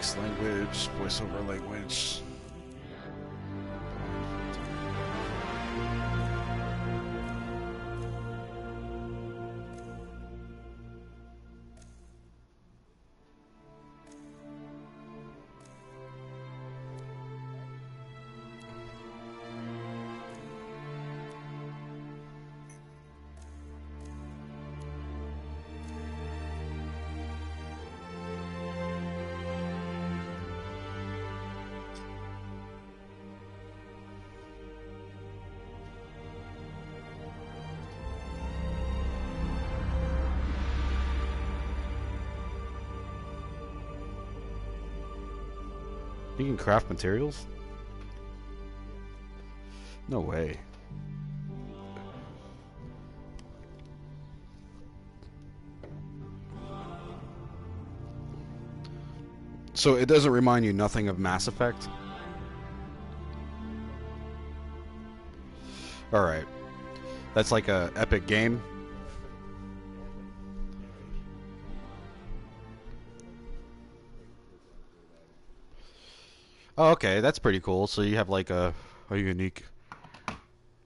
Text language, voiceover language. You can craft materials? No way. So it doesn't remind you nothing of Mass Effect? Alright. That's like a epic game? Oh, okay, that's pretty cool. So you have like a unique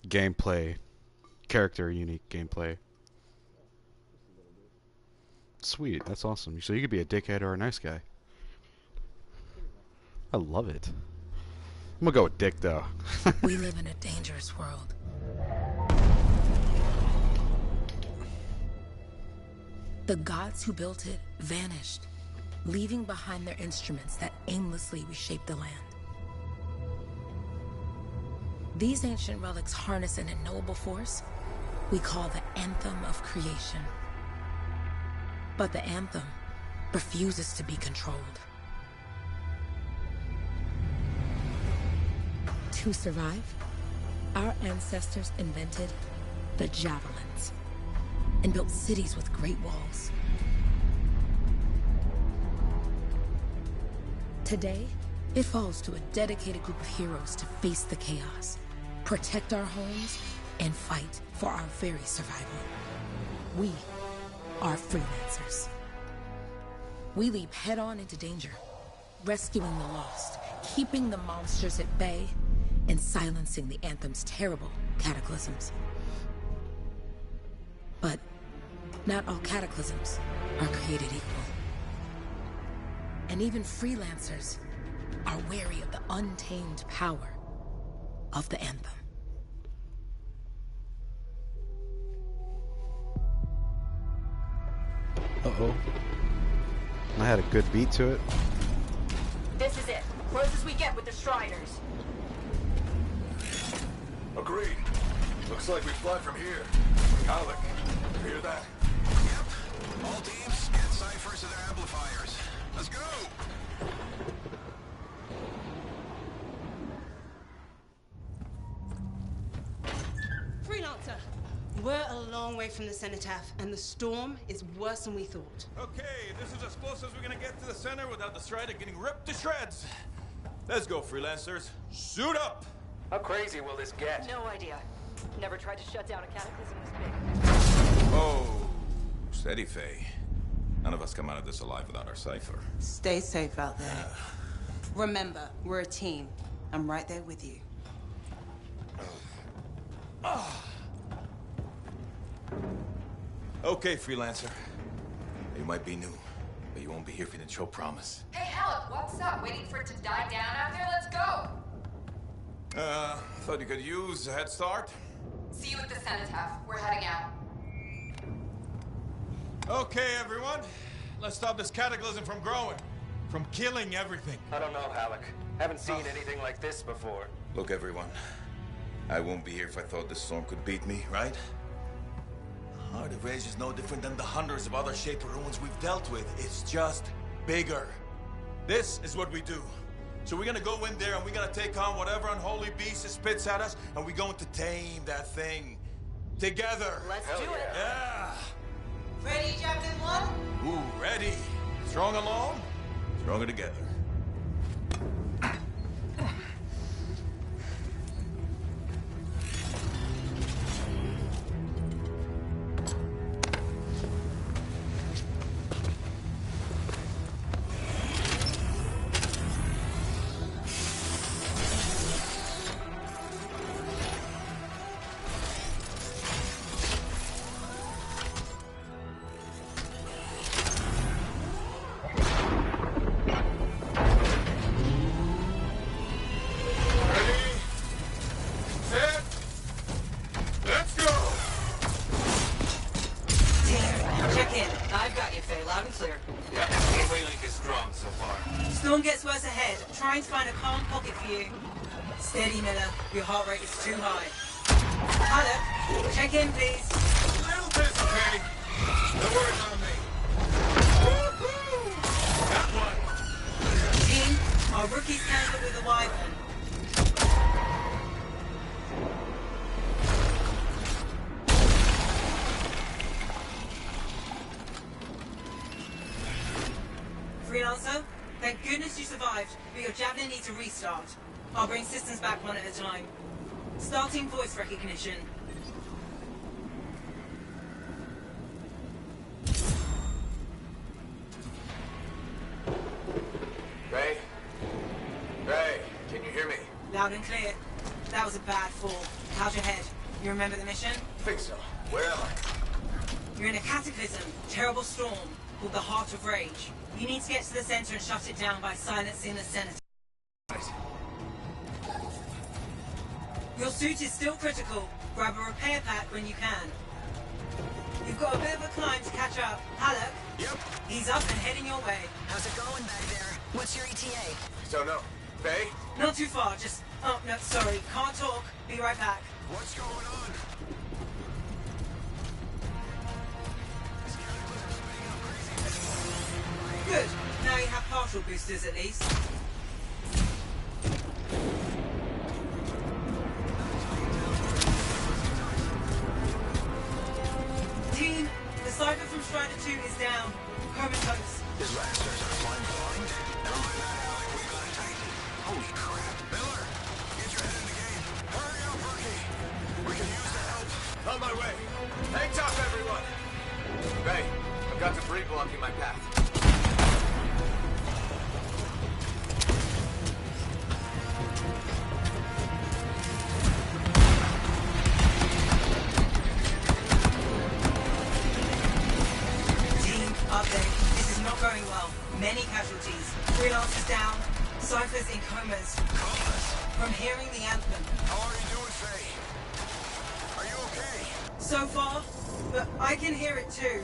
gameplay, unique gameplay. Sweet, that's awesome. So you could be a dickhead or a nice guy. I love it. I'm gonna go with dick, though. We live in a dangerous world. The gods who built it vanished, leaving behind their instruments that aimlessly reshape the land. These ancient relics harness an unknowable force we call the Anthem of Creation. But the Anthem refuses to be controlled. To survive, our ancestors invented the javelins and built cities with great walls. Today, it falls to a dedicated group of heroes to face the chaos, protect our homes, and fight for our very survival. We are freelancers. We leap head-on into danger, rescuing the lost, keeping the monsters at bay, and silencing the Anthem's terrible cataclysms. But not all cataclysms are created equal. And even freelancers are wary of the untamed power of the Anthem. Uh-oh. I had a good beat to it. This is it. Closest we get with the Striders. Agreed. Looks like we fly from here. Alec, you hear that? Yep. All teams, get ciphers to their amplifiers. Let's go! Freelancer! We're a long way from the cenotaph, and the storm is worse than we thought. Okay, this is as close as we're gonna get to the center without the Strider getting ripped to shreds. Let's go, freelancers. Suit up! How crazy will this get? No idea. Never tried to shut down a cataclysm this big. Oh, steady, Faye. None of us come out of this alive without our cipher. Stay safe out there. Remember, we're a team. I'm right there with you. Okay, freelancer. You might be new, but you won't be here if you didn't show promise. Hey, Alec, what's up? Waiting for it to die down out there? Let's go! Thought you could use a head start. See you at the cenotaph. We're heading out. Okay, everyone. Let's stop this cataclysm from growing. From killing everything. I don't know, Alec. Haven't seen anything like this before. Look, everyone. I won't be here if I thought this storm could beat me, right? Heart of Rage is no different than the hundreds of other Shaper ruins we've dealt with. It's just bigger. This is what we do. So we're gonna go in there and we're gonna take on whatever unholy beast it spits at us, and we're going to tame that thing. Together. Let's do it. Yeah. Ready, Captain One? Ooh, ready. Strong alone, stronger together. Loud and clear. Yeah, the wavelength is strong so far. Storm gets worse ahead. Trying to find a calm pocket for you. Steady, Miller. Your heart rate is too high. Hello. Check in, please. Little bit, okay? The word's on me. Woo-hoo! That one. Team, our rookie's handled with a wyvern. Freelancer, thank goodness you survived, but your javelin needs a restart. I'll bring systems back one at a time. Starting voice recognition. Ray? Ray, can you hear me? Loud and clear. That was a bad fall. How's your head? You remember the mission? Think so. Where am I? You're in a cataclysm, terrible storm, called the Heart of Rage. You need to get to the center and shut it down by silencing the senator. Right. Your suit is still critical. Grab a repair pack when you can. You've got a bit of a climb to catch up. Halleck? Yep. He's up and heading your way. How's it going back there? What's your ETA? Don't know. Faye? Not too far, just... Oh, no, sorry. Can't talk. Be right back. What's going on? Good. Now you have partial boosters at least. Team, the Cypher from Strider 2 is down. Comatose. His lasers are flying blind. And on that alley, we got a Titan. Holy crap. Miller, get your head in the game. Hurry up, rookie. We can use the help. On my way. Hang tough, everyone. Faye, I've got debris blocking my path. Team, update. This is not going well. Many casualties. Freelancers down. Cyphers in comas. Comas? From hearing the anthem. How are you doing, Faye? Are you okay? So far, but I can hear it too.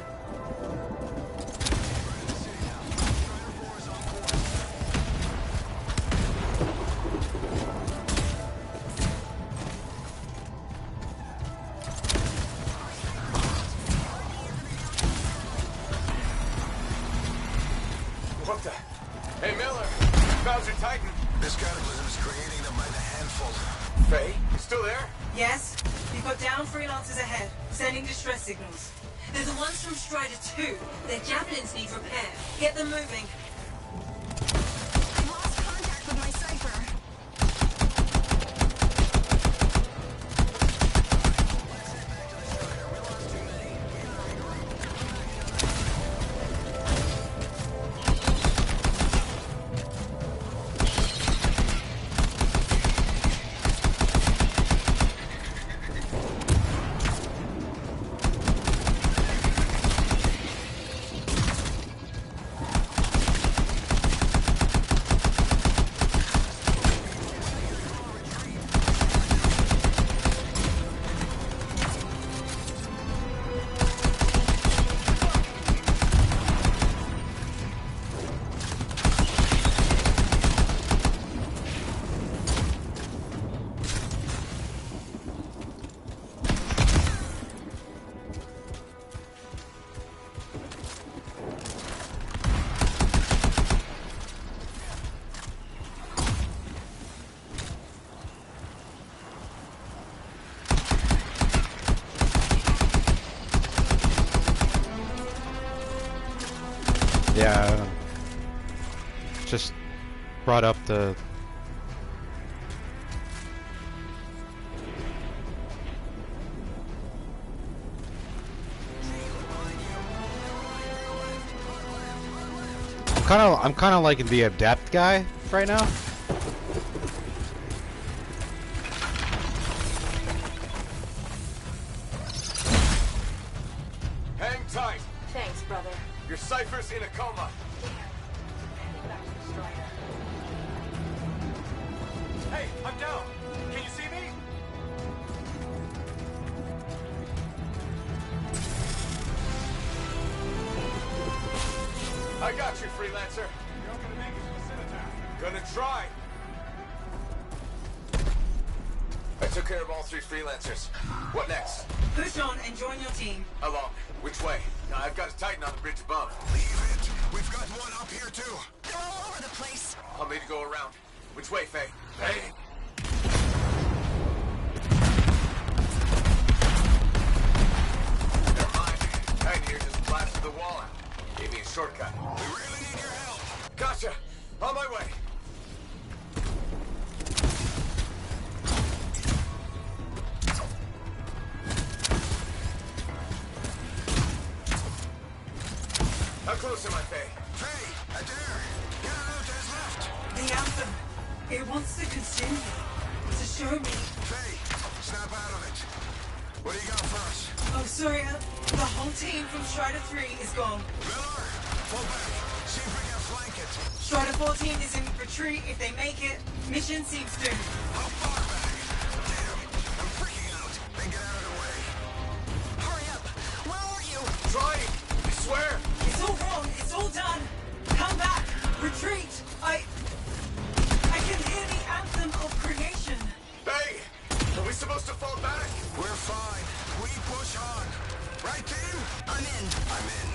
What the? Hey, Miller. Found your Titan. This cataclysm is creating them by the handful. Faye, you still there? Yes, you've got down freelancers ahead, sending distress signals. They're the ones from Strider 2. Their javelins need repair. Get them moving. I lost contact with my Cypher. Yeah. Just brought up the... I'm kind of liking the adept guy right now. Hang tight. Thanks, brother. Your Cypher's in a coma. Heading back to the Strider. Hey, I'm down. Can you see me? I got you, freelancer. You're gonna make it to the Cenotaph. Gonna try. I took care of all 3 freelancers. What next? Push on and join your team. Along. Which way? I've got a Titan on the bridge above. Leave it. We've got one up here, too. They're all over the place. I'll need to go around. Which way, Faye? Faye? Never mind. Titan here just blasted the wall out. Gave me a shortcut. We really need your help. Gotcha. On my way. How close am I, Faye? Faye, Adair, get out of his left. The anthem. It wants to consume me. To show me. Faye, snap out of it. What do you got for us? Oh, sorry. The whole team from Strider 3 is gone. Miller, pull back. See if we can flank it. Strider 14 is in retreat. If they make it, mission seems doomed. How far back? Damn, I'm freaking out. Then get out of the way. Hurry up. Where are you? Trying. I swear. It's all wrong. It's all done. Come back. Retreat. I can hear the anthem of creation. Faye, are we supposed to fall back? We're fine. We push on. Right, team? I'm in. I'm in.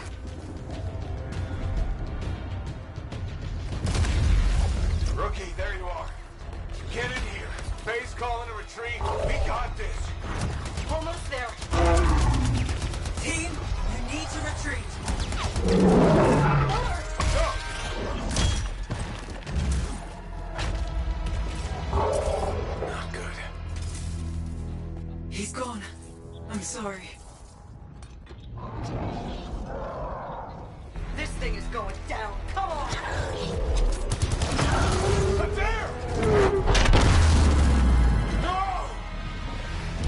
Rookie, there you are. Get in here. Faye's calling a retreat. We got this. Almost there. Team, you need to retreat. Go! Not good. He's gone. I'm sorry. This thing is going down. Come on! Adair! No!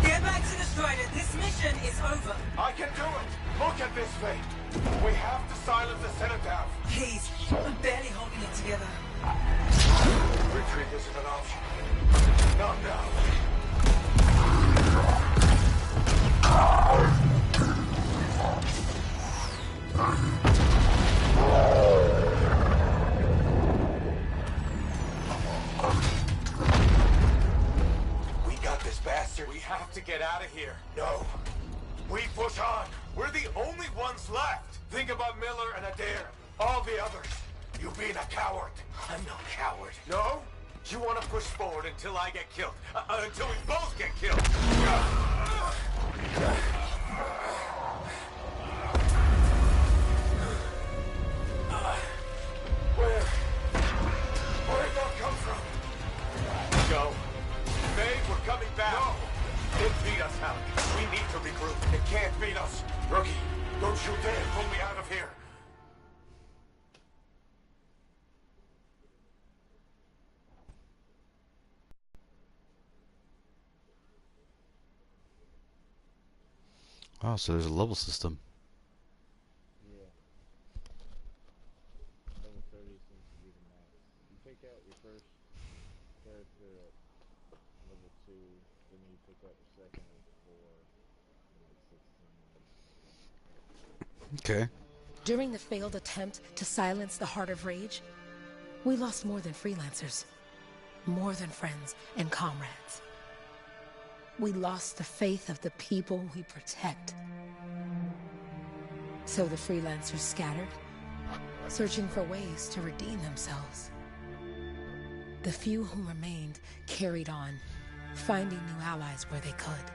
Get back to the Strider. This mission is over. I can do it. Look at this, Faye. We have to silence the Cenotaph. Please, I'm barely holding it together. Retreat isn't an option. Not now. We got this, bastard. We have to get out of here. No. We push on. We're the only ones left. Think about Miller and Adair. All the others. You being a coward. I'm no coward. No? You want to push forward until I get killed. Until we both get killed. Where'd that come from? Go. Faye, we're coming back. No. It beat us, Halleck. We need to regroup. It can't beat us. Rookie, don't you dare pull me out of here. Oh, so there's a level system. Yeah. Level 30 seems to be the max. You take out your first character at level 2, then you pick up the second at 4, and like 16. Okay. During the failed attempt to silence the Heart of Rage, we lost more than freelancers, more than friends and comrades. We lost the faith of the people we protect. So the freelancers scattered, searching for ways to redeem themselves. The few who remained carried on, finding new allies where they could.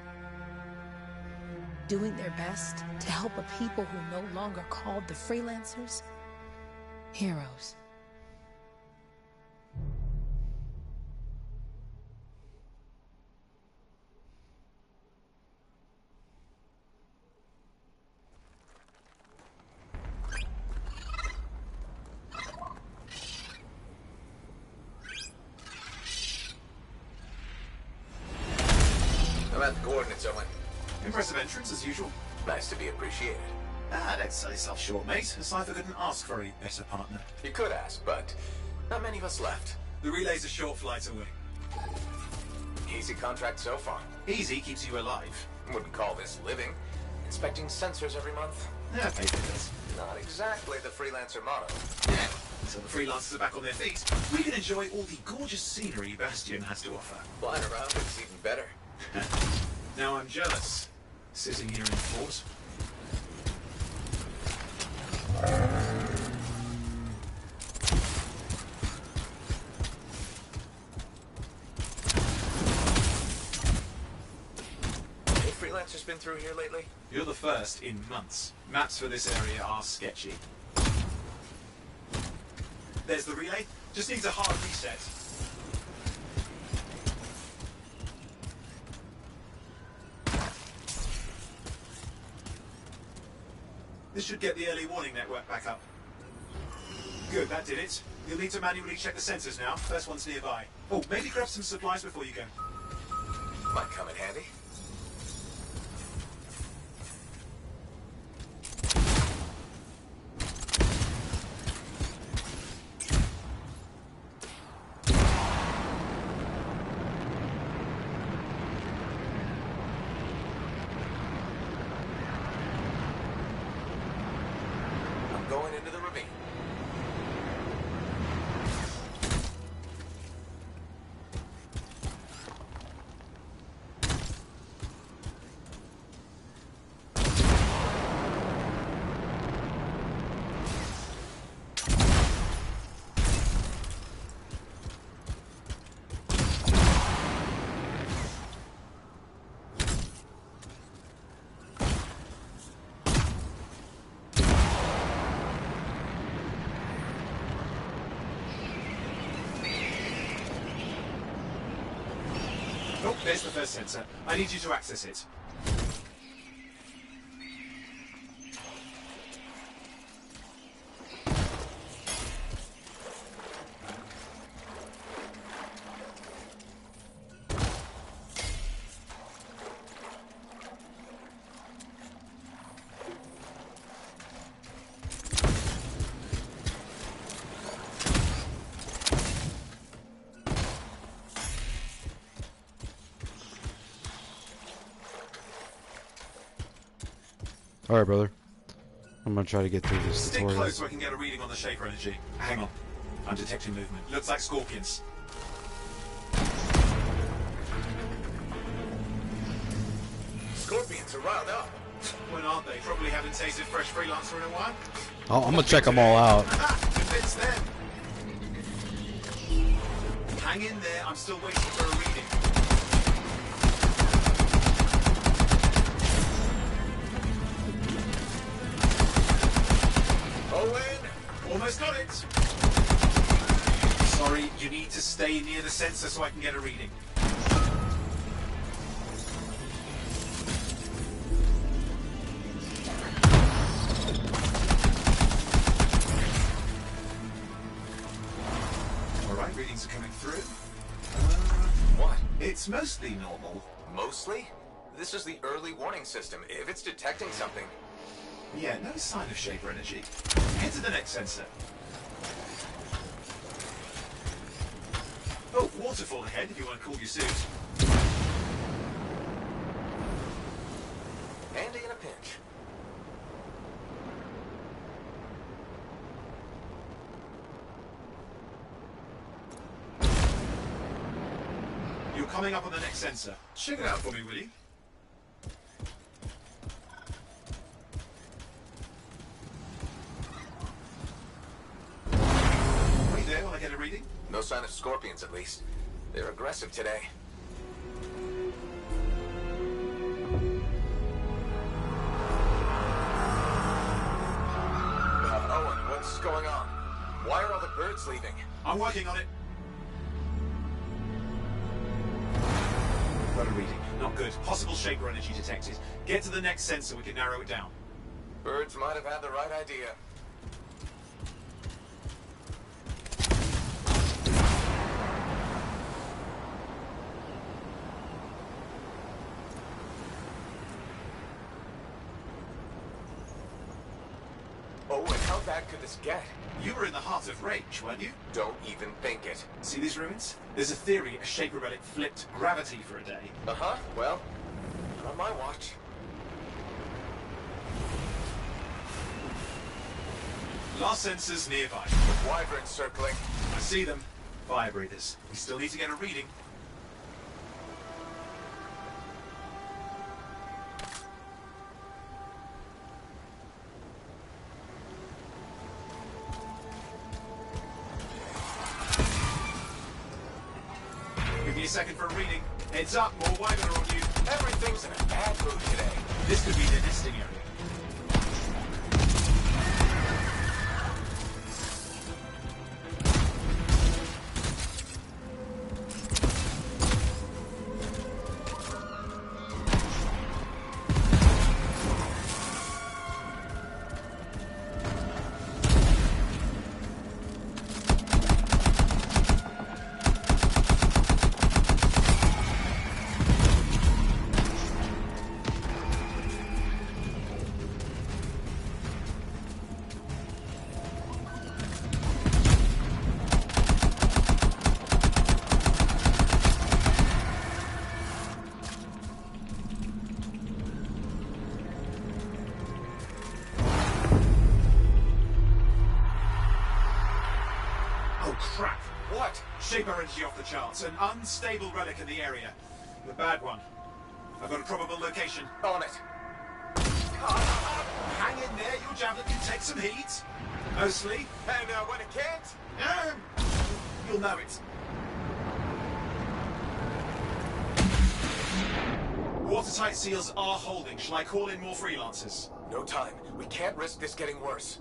Doing their best to help a people who no longer called the freelancers heroes. I'm at the coordinates, Owen. Impressive entrance, as usual. Nice to be appreciated. Don't sell yourself short, mate. Cypher couldn't ask for a better partner. You could ask, but not many of us left. The relay's a short flight away. Easy contract so far. Easy keeps you alive. Wouldn't call this living. Inspecting sensors every month. Yeah, pay for this. Not exactly the freelancer motto. Yeah. So the freelancers are back on their feet. We can enjoy all the gorgeous scenery Bastion has to offer. Flying around is even better. Now I'm jealous. Sitting here in fort. Any freelancers been through here lately? You're the first in months. Maps for this area are sketchy. There's the relay. Just needs a hard reset. This should get the early warning network back up. Good, that did it. You'll need to manually check the sensors now. First one's nearby. Oh, maybe grab some supplies before you go. Might come in handy. I'm going into the ravine. Oh, there's the first sensor. I need you to access it. Alright, brother. I'm gonna try to get through this Stick tutorial. close so I can get a reading on the shaper energy. Hang on. I'm detecting movement. Looks like scorpions. Scorpions are riled up. When aren't they? Probably haven't tasted fresh freelancer in a while. I'm gonna check them all out. It's them. Hang in there. I'm still waiting for a reading. Owen! Almost got it. Sorry, you need to stay near the sensor so I can get a reading. Alright, readings are coming through. What? It's mostly normal. Mostly? This is the early warning system. If it's detecting something... Yeah, no sign of shaper energy. Head to the next sensor. Oh, waterfall ahead if you want to cool your suit. Handy in a pinch. You're coming up on the next sensor. Check it out for me, will you? Wait there while I get a reading. No sign of scorpions, at least. They're aggressive today. Owen, what's going on? Why are all the birds leaving? I'm working on it. Got a reading. Not good. Possible shaper energy detected. Get to the next sensor, we can narrow it down. Birds might have had the right idea. Owen, how bad could this get? You were in the heart of rage, weren't you? Don't even think it. See these ruins? There's a theory a shaper relic flipped gravity for a day. Uh-huh. Well, not on my watch. Last sensors nearby. With wyverns circling. I see them. Fire breathers. We still need to get a reading. Give me a second for a reading. Heads up, more wyvern on you. Everything's in a bad mood today. This could be the nesting area. Crap! What? Shaper energy off the charts. An unstable relic in the area. The bad one. I've got a probable location. On it. Hang in there, your javelin can take some heat. Mostly. And when it can't? You'll know it. Watertight seals are holding. Shall I call in more freelancers? No time. We can't risk this getting worse.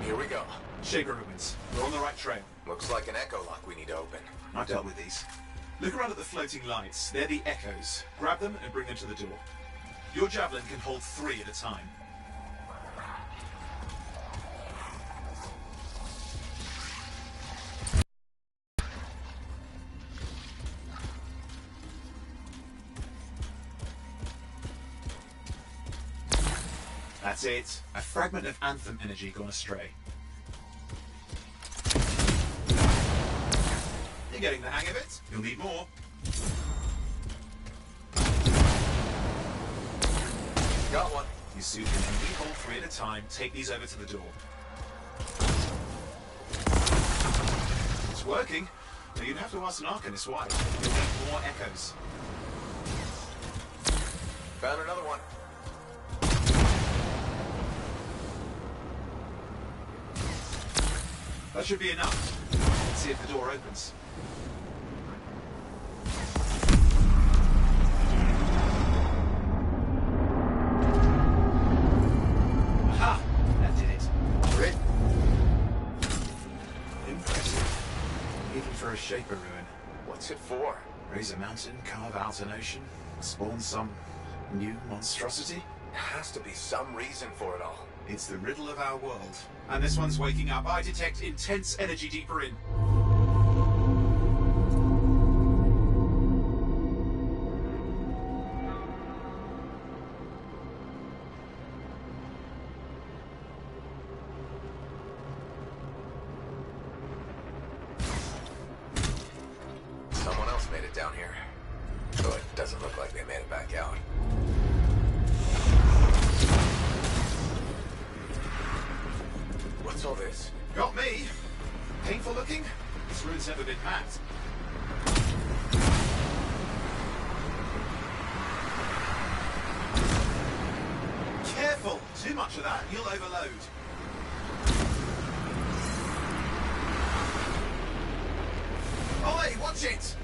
Here we go. Shaper ruins. We're on the right trail. Looks like an echo lock we need to open. I've dealt with these. Look around at the floating lights. They're the echoes. Grab them and bring them to the door. Your javelin can hold 3 at a time. That's it. A fragment of Anthem energy gone astray. You're getting the hang of it. You'll need more. Got one. You suit can only hold 3 at a time. Take these over to the door. It's working. But you'd have to ask an Arcanist why. You'll need more echoes. Found another one. That should be enough. Let's see if the door opens. Aha! That did it. Great. Impressive. Even for a Shaper ruin. What's it for? Raise a mountain, carve out an ocean, spawn some new monstrosity? There has to be some reason for it all. It's the riddle of our world. And this one's waking up. I detect intense energy deeper in. Someone else made it down here. Though it doesn't look like they made it back out. What's all this? Got me. Painful looking? This ruin's never been hacked. Careful! Too much of that, you'll overload. Oi, watch it!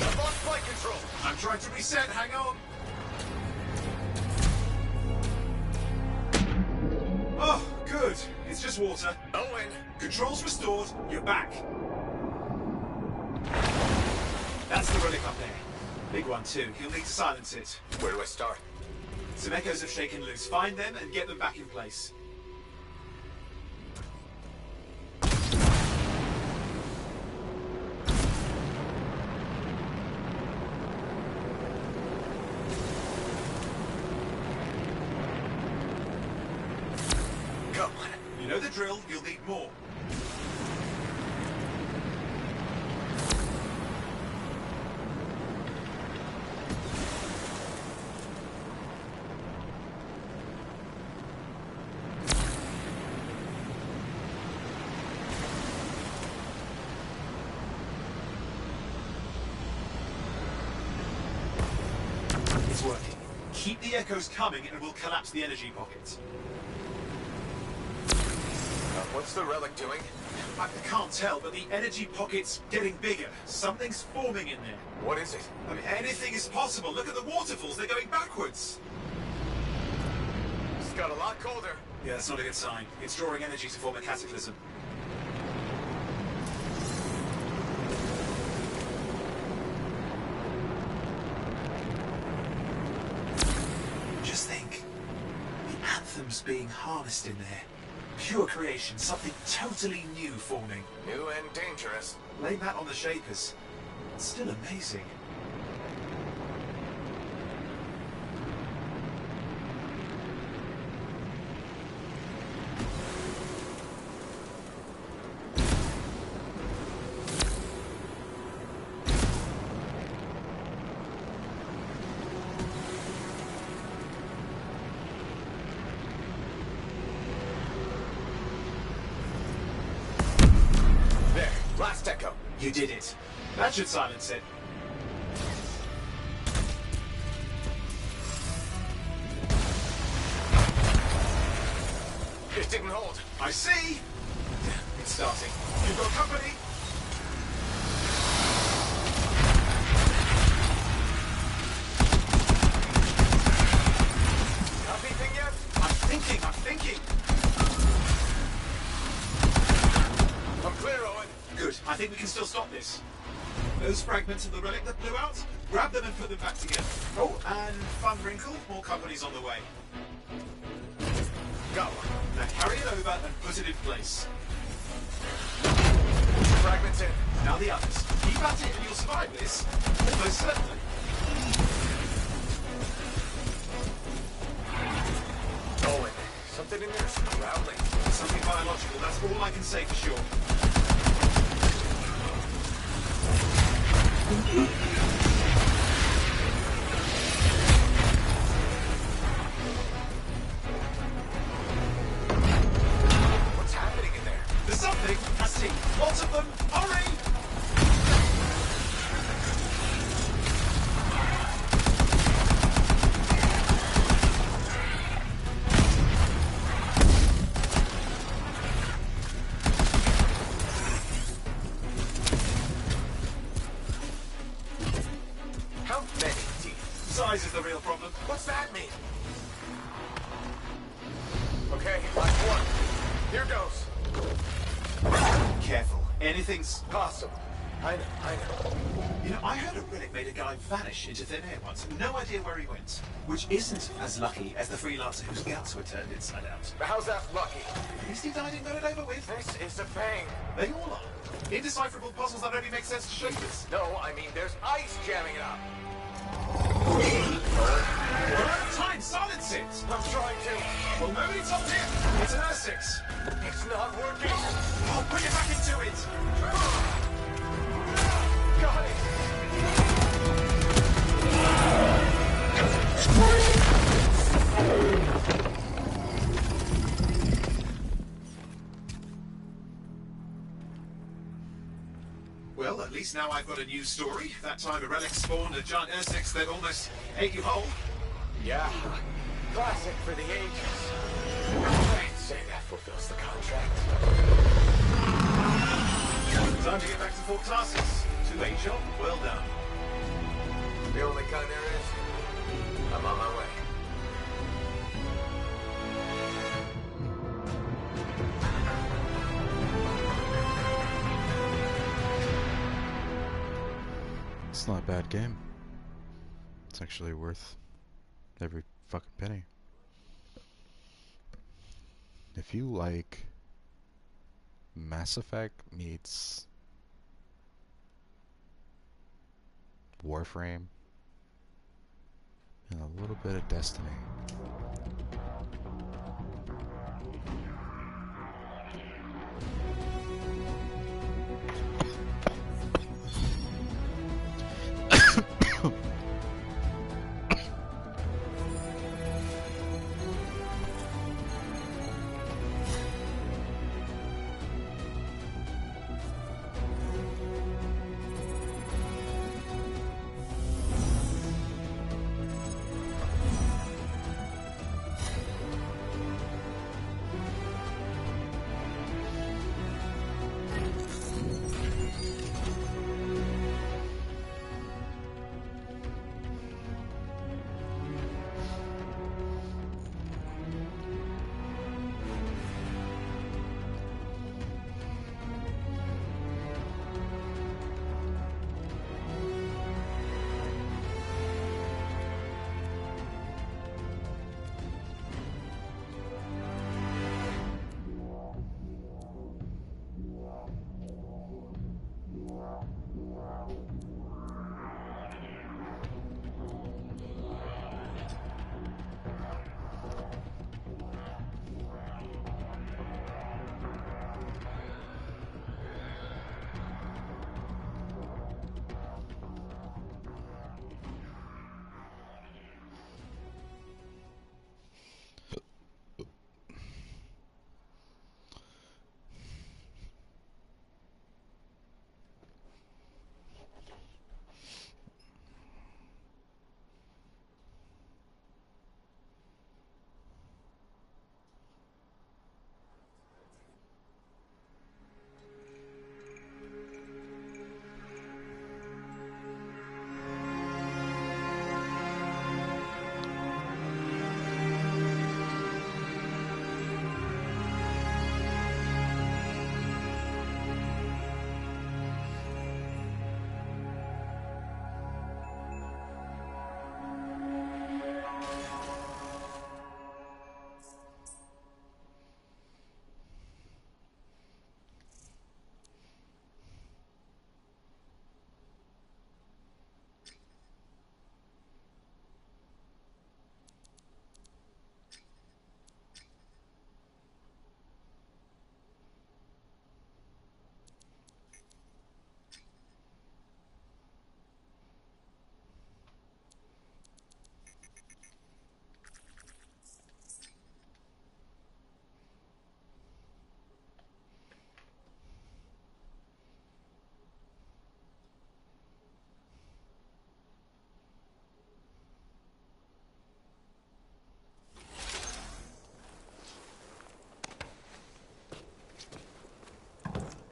I've lost flight control! I'm trying to reset, hang on. Oh, good. It's just water. Owen! Controls restored, you're back. That's the relic up there. Big one too, you'll need to silence it. Where do I start? Some echoes have shaken loose. Find them and get them back in place. You know the drill, you'll need more. It's working. Keep the echoes coming and we'll collapse the energy pockets. What's the relic doing? I can't tell, but the energy pocket's getting bigger. Something's forming in there. What is it? I mean, anything is possible. Look at the waterfalls. They're going backwards. It's got a lot colder. Yeah, that's not a good sign. It's drawing energy to form a cataclysm. Just think. The anthem's being harnessed in there. Pure creation, something totally new forming. New and dangerous. Blame that on the Shapers. It's still amazing. Last echo. You did it. That should silence it. It didn't hold. I see. It's starting. You've got company. Got anything yet? I'm thinking. I'm clear, Owen. Good. I think we can still stop this. Those fragments of the relic that blew out, grab them and put them back together. Oh, and fun wrinkle, more company's on the way. Go. Now carry it over and put it in place. Fragments in. Now the others. Keep at it and you'll survive this. Almost certainly. Owen, something in there's growling. Something biological, that's all I can say for sure. What's happening in there? There's something. I see. Lots of them. Hurry! How many teeth? Size is the real problem. What's that mean? Okay, last one. Here goes. Careful. Anything's... Possible. I know. You know, I heard a relic made a guy vanish into thin air once. No idea where he went. Which isn't as lucky as the freelancer whose guts were turned inside out. How's that lucky? At least he died and got it over with. This is a pain. They all are. Indecipherable puzzles that only make sense to Shapers. No, I mean there's ice jamming it up. We're out of time. Silence it. I'm trying to. Well, nobody told him. It's an R6. It's not working. Oh, bring it back into it. Got it. Well, at least now I've got a new story. That time a relic spawned a giant R6 that almost ate you whole. Yeah. Classic for the ages. I'd say that fulfills the contract. Time to get back to Fort Tarsus. 2A job, well done. The only kind there is. I'm on my way. It's not a bad game. It's actually worth every fucking penny. If you like Mass Effect meets Warframe and a little bit of Destiny,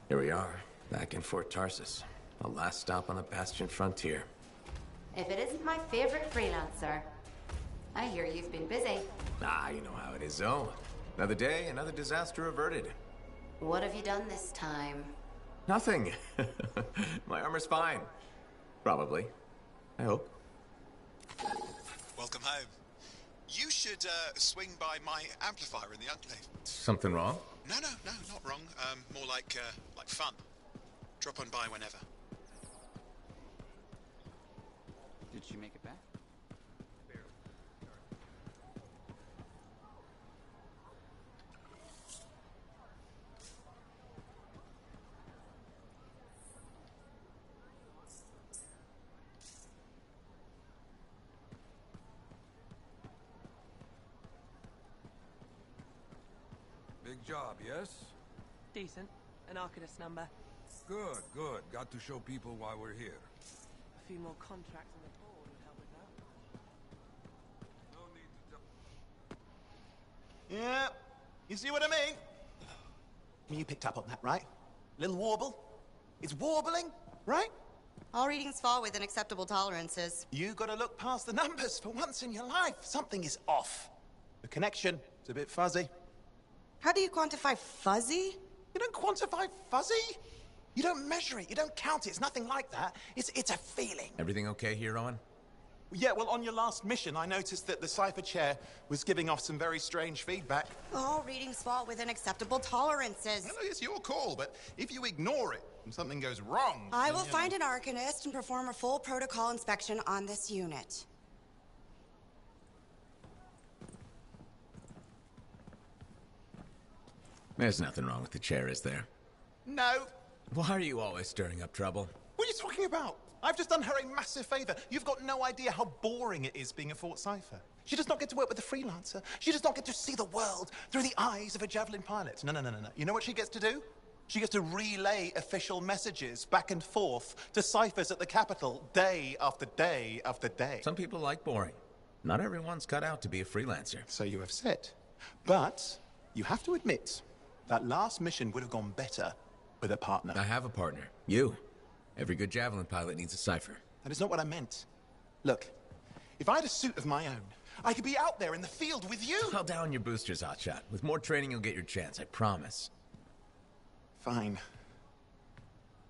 Here we are, back in Fort Tarsus. The last stop on the Bastion frontier. If it isn't my favorite freelancer. I hear you've been busy. Ah, you know how it is, Zoe. Another day, another disaster averted. What have you done this time? Nothing. My armor's fine. Probably. I hope. Welcome home. You should swing by my amplifier in the Enclave. Something wrong? No, not wrong. More like fun. Drop on by whenever. Did she make it back? Big job, yes? Decent. An Arcanist number. Good, good. Got to show people why we're here. A few more contracts on the board would help with that. No need to Yeah, you see what I mean? You picked up on that, right? Little warble. It's warbling, right? All readings fall within acceptable tolerances. You gotta look past the numbers for once in your life. Something is off. The connection is a bit fuzzy. How do you quantify fuzzy? You don't quantify fuzzy. You don't measure it. You don't count it. It's nothing like that. It's a feeling. Everything okay here, Owen? Yeah, well, on your last mission, I noticed that the cipher chair was giving off some very strange feedback. All readings fall within acceptable tolerances. Well, it's your call, but if you ignore it and something goes wrong... I will find an Arcanist and perform a full protocol inspection on this unit. There's nothing wrong with the chair, is there? No. Why are you always stirring up trouble? What are you talking about? I've just done her a massive favor. You've got no idea how boring it is being a Fort Cipher. She does not get to work with a freelancer. She does not get to see the world through the eyes of a Javelin pilot. No. You know what she gets to do? She gets to relay official messages back and forth to ciphers at the Capitol day after day after day. Some people like boring. Not everyone's cut out to be a freelancer. So you have said. But you have to admit, that last mission would have gone better with a partner. I have a partner. You. Every good Javelin pilot needs a cipher. That is not what I meant. Look, if I had a suit of my own, I could be out there in the field with you. Call down your boosters, Hotshot. With more training, you'll get your chance, I promise. Fine.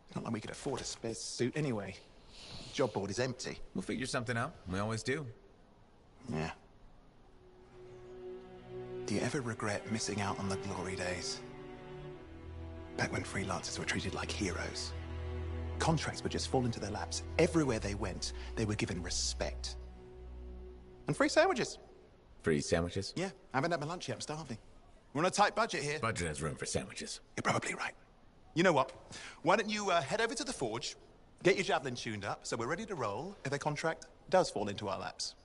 It's not like we could afford a spare suit anyway. The job board is empty. We'll figure something out. We always do. Yeah. Do you ever regret missing out on the glory days? Back when freelancers were treated like heroes. Contracts would just fall into their laps. Everywhere they went, they were given respect. And free sandwiches. Free sandwiches? Yeah, I haven't had my lunch yet. I'm starving. We're on a tight budget here. Budget has room for sandwiches. You're probably right. You know what? Why don't you head over to the forge, get your Javelin tuned up, so we're ready to roll if a contract does fall into our laps.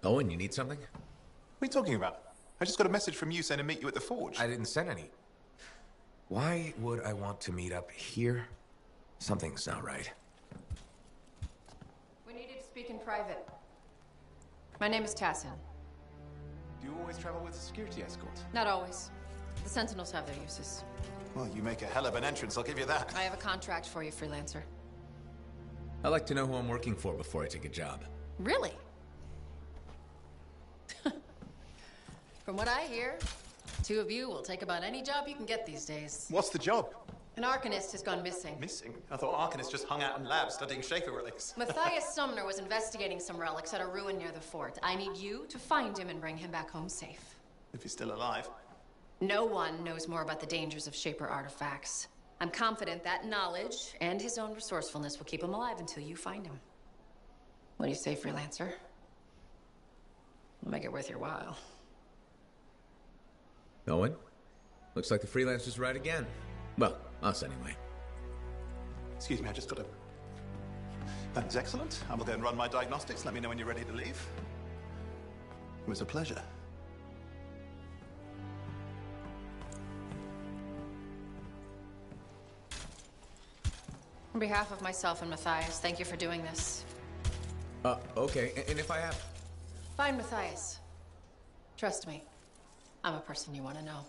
Owen, you need something? What are you talking about? I just got a message from you saying to meet you at the forge. I didn't send any. Why would I want to meet up here? Something's not right. We needed to speak in private. My name is Tassin. Do you always travel with a security escort? Not always. The Sentinels have their uses. Well, you make a hell of an entrance, I'll give you that. I have a contract for you, freelancer. I like to know who I'm working for before I take a job. Really? From what I hear, two of you will take about any job you can get these days. What's the job? An Arcanist has gone missing. Missing? I thought Arcanists just hung out in labs studying Shaper relics. Matthias Sumner was investigating some relics at a ruin near the fort. I need you to find him and bring him back home safe. If he's still alive. No one knows more about the dangers of Shaper artifacts. I'm confident that knowledge and his own resourcefulness will keep him alive until you find him. What do you say, freelancer? We'll make it worth your while. Owen? Looks like the freelancer's right again. Well, us anyway. Excuse me, I just got to... That is excellent. I will go and run my diagnostics. Let me know when you're ready to leave. It was a pleasure. On behalf of myself and Matthias, thank you for doing this. Okay, and if I have... Fine, Matthias. Trust me, I'm a person you want to know.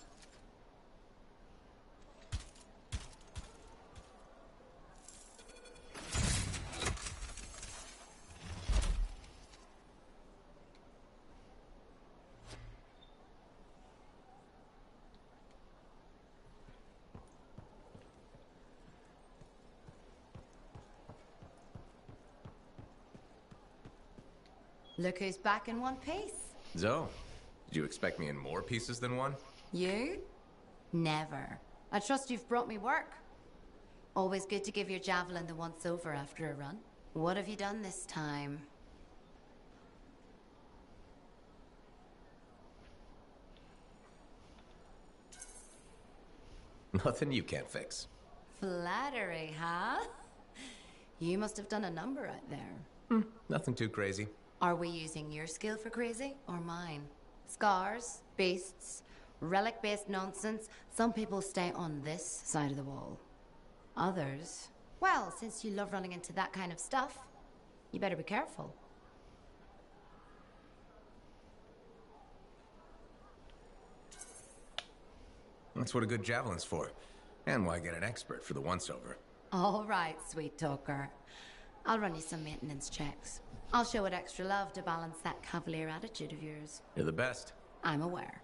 Look who's back in one piece. Zoe, did you expect me in more pieces than one? You? Never. I trust you've brought me work. Always good to give your javelin the once-over after a run. What have you done this time? Nothing you can't fix. Flattery, huh? You must have done a number out there. Nothing too crazy. Are we using your skill for crazy or mine? Scars, beasts, relic-based nonsense. Some people stay on this side of the wall. Others, well, since you love running into that kind of stuff, you better be careful. That's what a good javelin's for. And why get an expert for the once-over? All right, sweet talker. I'll run you some maintenance checks. I'll show it extra love to balance that cavalier attitude of yours. You're the best. I'm aware.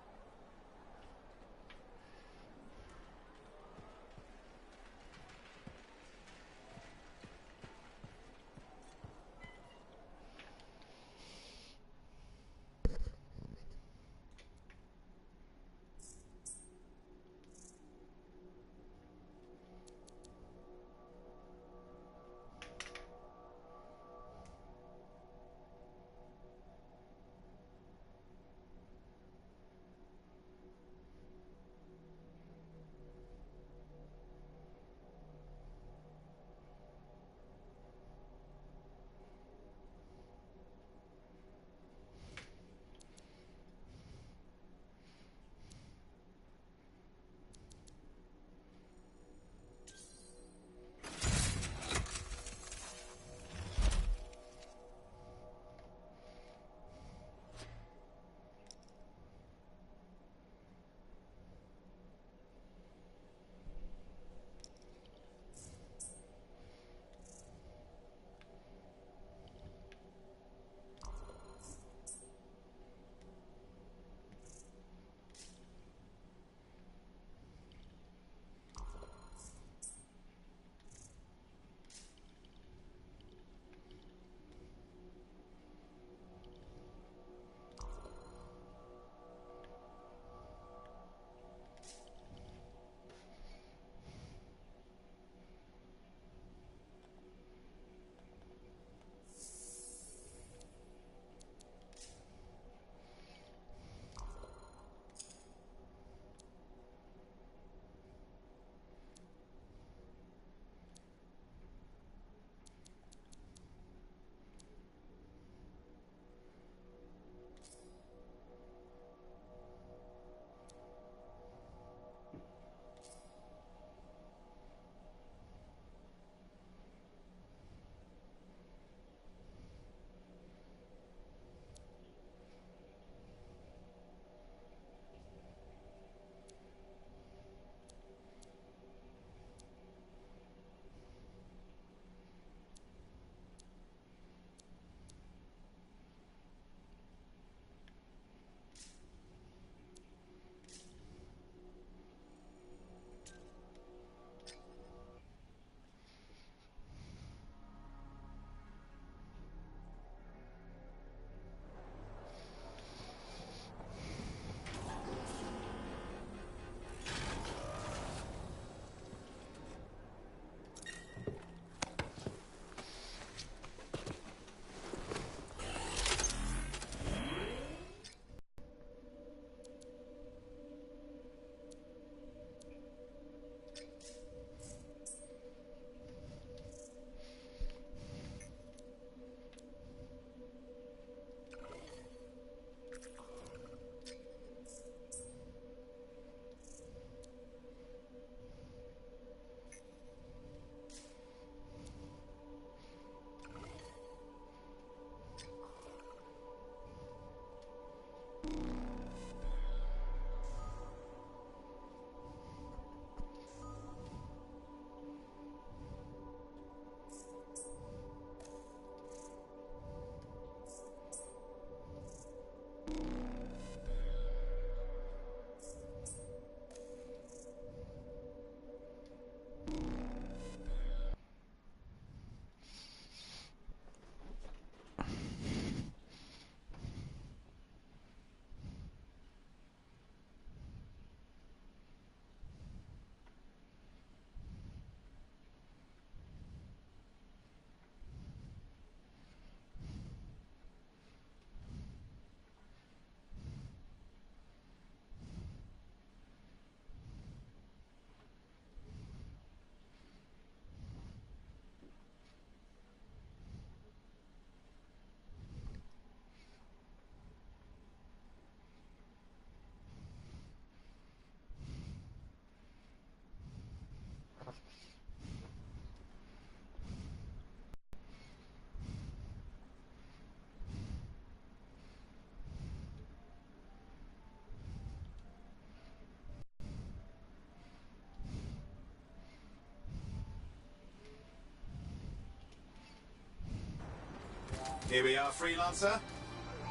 Here we are, Freelancer.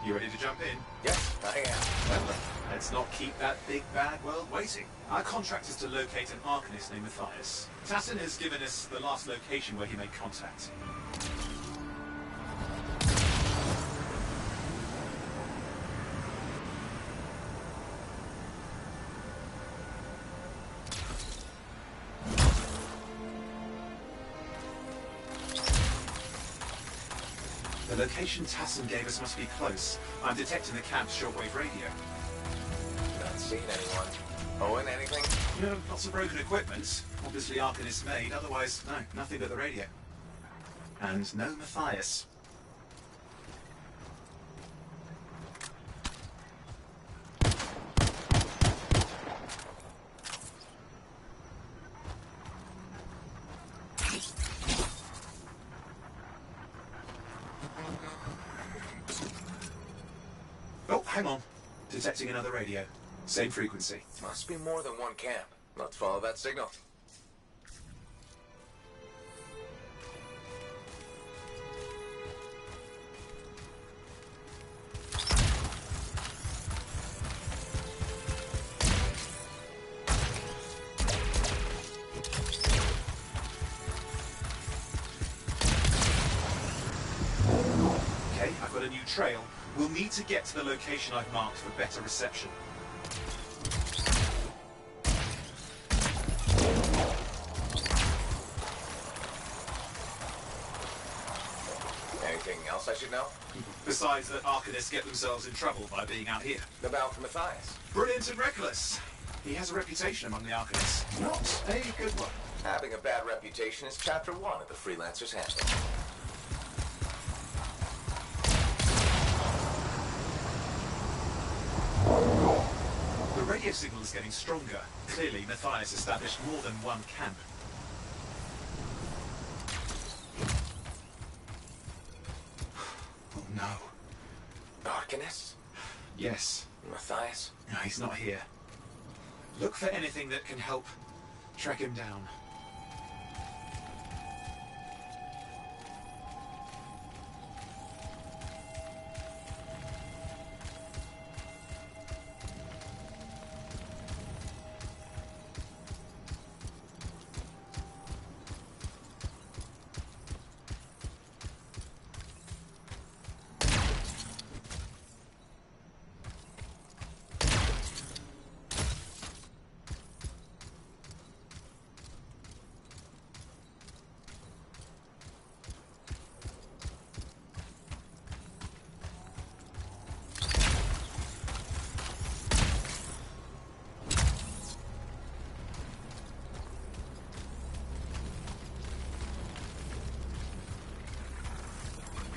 You ready to jump in? Yes, I am. Well, let's not keep that big bad world waiting. Our contract is to locate an Arcanist named Matthias. Tassin has given us the last location where he made contact. The location Tassin gave us must be close. I'm detecting the camp's shortwave radio. Not seeing anyone. Owen, anything? No, lots of broken equipment. Obviously Arcanist made, otherwise, no, nothing but the radio. And no Matthias. Oh, hang on. Detecting another radio. Same frequency. Must be more than one camp. Let's follow that signal. Okay, I've got a new trail. We'll need to get to the location I've marked for better reception. Anything else I should know? Besides that Arcanists get themselves in trouble by being out here. About Matthias. Brilliant and reckless. He has a reputation among the Arcanists. Not a good one. Having a bad reputation is chapter 1 of the Freelancer's Handbook. The radio signal is getting stronger. Clearly, Matthias established more than one camp. Oh no. Arcanist? Yes. Matthias? No, he's not here. Look for anything that can help track him down.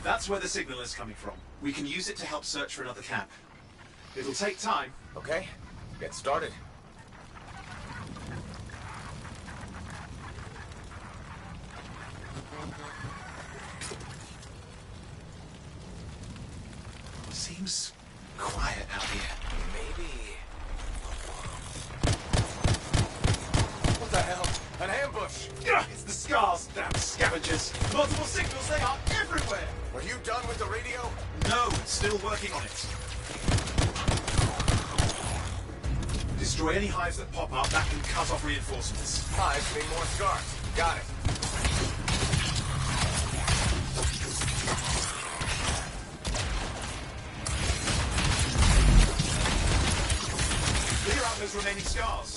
That's where the signal is coming from. We can use it to help search for another camp. It'll take time. Okay, get started. Seems quiet out here. Maybe... What the hell? An ambush! It's the Scars, damn scavengers! Multiple signals, they are everywhere! Are you done with the radio? No, still working on it. Destroy any hives that pop up, that can cut off reinforcements. Hives need more scars. Got it. Clear out those remaining Scars.